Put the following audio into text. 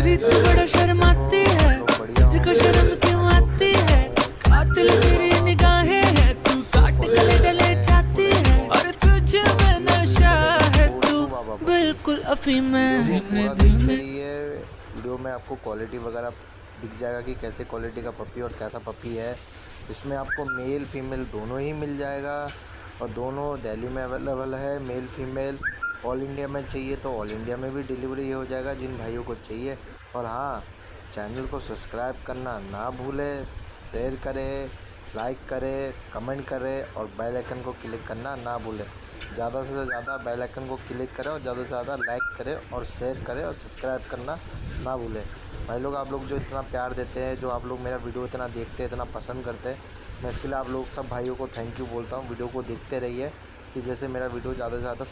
तेरी तू बड़ा शर्माती है, तुझको शर्म क्यों आती है? कातिल तेरी निगाहें है, तू काट गले जले चाहती है। और तुझे में नशा है, तू बिल्कुल अफीम है पूरा दिल देखते में। रहिए। वीडियो में आपको क्वालिटी वगैरह दिख जाएगा कि कैसे क्वालिटी का पपी और कैसा पपी है। इसमें आपको मेल फीमेल दोनों ही मिल जाएगा और दोनों दिल्ली में अवेलेबल है। मेल फीमेल ऑल इंडिया में चाहिए तो ऑल इंडिया में भी डिलीवरी हो जाएगा जिन भाइयों को चाहिए। और हाँ, चैनल को सब्सक्राइब करना ना भूलें, शेयर करें, लाइक करें, कमेंट करें और बेल आइकन को क्लिक करना ना भूलें। ज़्यादा से ज़्यादा बेल आइकन को क्लिक करें और ज़्यादा से ज़्यादा लाइक करें और शेयर करें और सब्सक्राइब करना ना भूलें। भाई लोग, आप लोग जो इतना प्यार देते हैं, जो आप लोग मेरा वीडियो इतना देखते हैं, इतना पसंद करते हैं, मैं इसके लिए आप लोग सब भाइयों को थैंक यू बोलता हूँ। वीडियो को देखते रहिए कि जैसे मेरा वीडियो ज़्यादा से ज़्यादा